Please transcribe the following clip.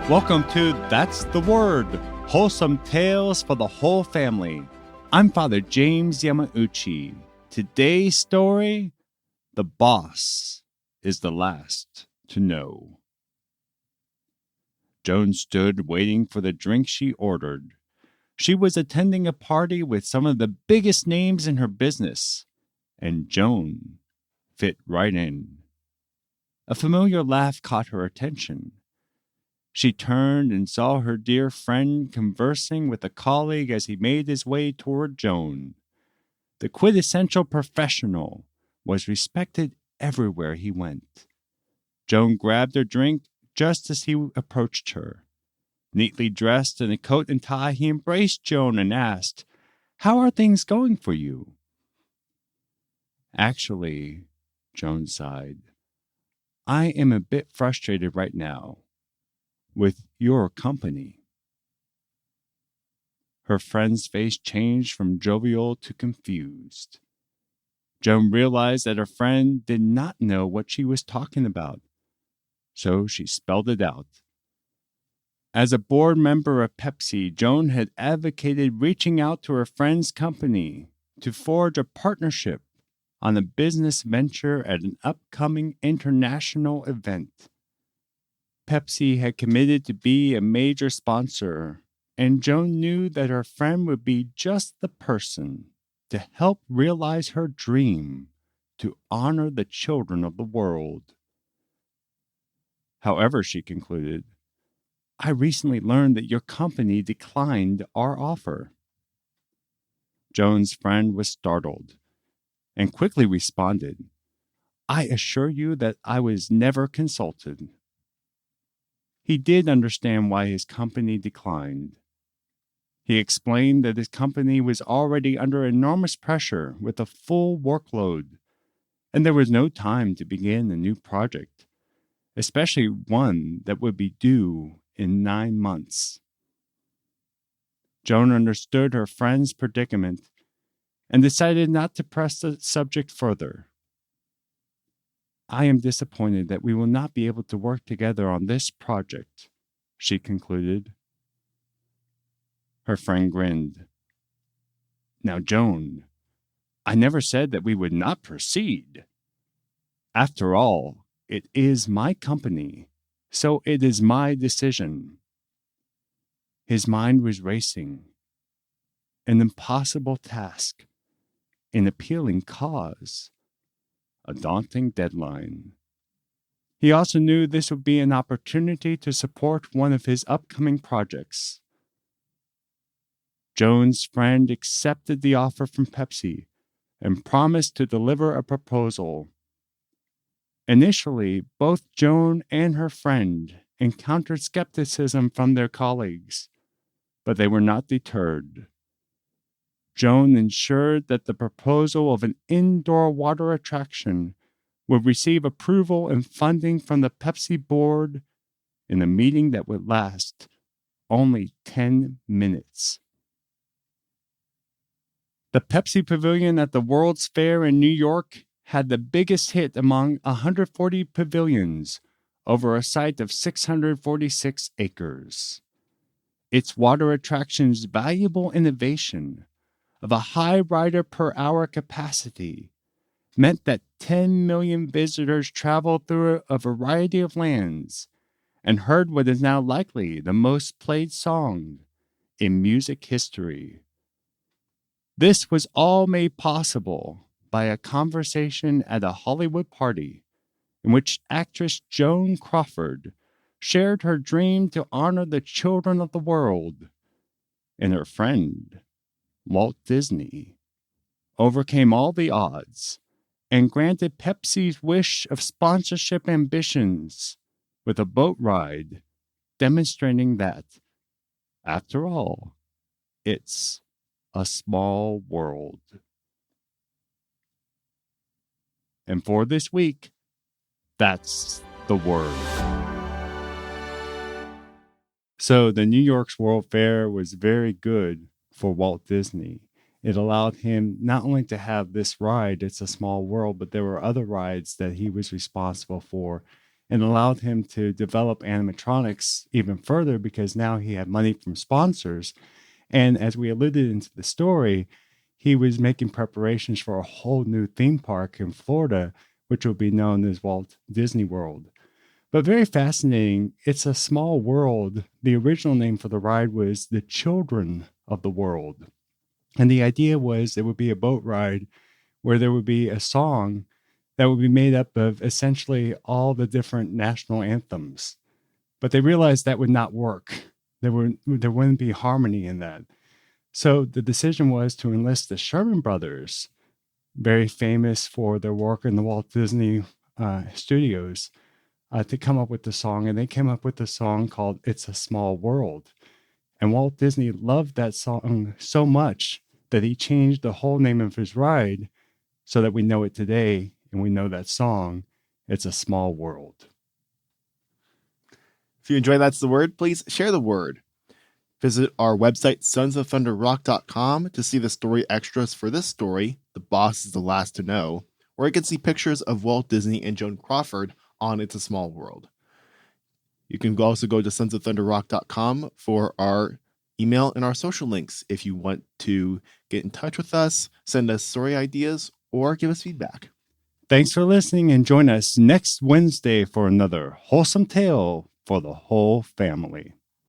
Welcome to That's the Word, wholesome tales for the whole family. I'm Father James Yamauchi. Today's story, The Boss is the Last to Know. Joan stood waiting for the drink she ordered. She was attending a party with some of the biggest names in her business, and Joan fit right in. A familiar laugh caught her attention. She turned and saw her dear friend conversing with a colleague as he made his way toward Joan. The quintessential professional was respected everywhere he went. Joan grabbed her drink just as he approached her. Neatly dressed in a coat and tie, he embraced Joan and asked, "How are things going for you?" "Actually," Joan sighed, "I am a bit frustrated right now with your company." Her friend's face changed from jovial to confused. Joan realized that her friend did not know what she was talking about, so she spelled it out. As a board member of Pepsi, Joan had advocated reaching out to her friend's company to forge a partnership on a business venture at an upcoming international event. Pepsi had committed to be a major sponsor, and Joan knew that her friend would be just the person to help realize her dream to honor the children of the world. However, she concluded, "I recently learned that your company declined our offer." Joan's friend was startled and quickly responded, "I assure you that I was never consulted." He did understand why his company declined. He explained that his company was already under enormous pressure with a full workload, and there was no time to begin a new project, especially one that would be due in 9 months. Joan understood her friend's predicament and decided not to press the subject further. "I am disappointed that we will not be able to work together on this project," she concluded. Her friend grinned. "Now, Joan, I never said that we would not proceed. After all, it is my company, so it is my decision." His mind was racing. An impossible task, an appealing cause, a daunting deadline. He also knew this would be an opportunity to support one of his upcoming projects. Joan's friend accepted the offer from Pepsi and promised to deliver a proposal. Initially, both Joan and her friend encountered skepticism from their colleagues, but they were not deterred. Joan ensured that the proposal of an indoor water attraction would receive approval and funding from the Pepsi board in a meeting that would last only 10 minutes. The Pepsi Pavilion at the World's Fair in New York had the biggest hit among 140 pavilions over a site of 646 acres. Its water attraction's valuable innovation of a high rider per hour capacity meant that 10 million visitors traveled through a variety of lands and heard what is now likely the most played song in music history. This was all made possible by a conversation at a Hollywood party in which actress Joan Crawford shared her dream to honor the children of the world, and her friend, Walt Disney, overcame all the odds and granted Pepsi's wish of sponsorship ambitions with a boat ride demonstrating that, after all, it's a small world. And for this week, that's the word. So the New York's World Fair was very good for Walt Disney. It allowed him not only to have this ride, It's a Small World, but there were other rides that he was responsible for and allowed him to develop animatronics even further because now he had money from sponsors. And as we alluded into the story, he was making preparations for a whole new theme park in Florida, which will be known as Walt Disney World. But very fascinating, It's a Small World. The original name for the ride was The Children of the World. And the idea was it would be a boat ride where there would be a song that would be made up of essentially all the different national anthems. But they realized that would not work. There wouldn't be harmony in that. So the decision was to enlist the Sherman Brothers, very famous for their work in the Walt Disney Studios, to come up with the song. And they came up with a song called It's a Small World. And Walt Disney loved that song so much that he changed the whole name of his ride so that we know it today and we know that song, It's a Small World. If you enjoy That's the Word, please share the word. Visit our website, sonsofthunderrock.com, to see the story extras for this story, The Boss is the Last to Know, where you can see pictures of Walt Disney and Joan Crawford on It's a Small World. You can also go to sonsofthunderrock.com for our email and our social links if you want to get in touch with us, send us story ideas, or give us feedback. Thanks for listening, and join us next Wednesday for another wholesome tale for the whole family.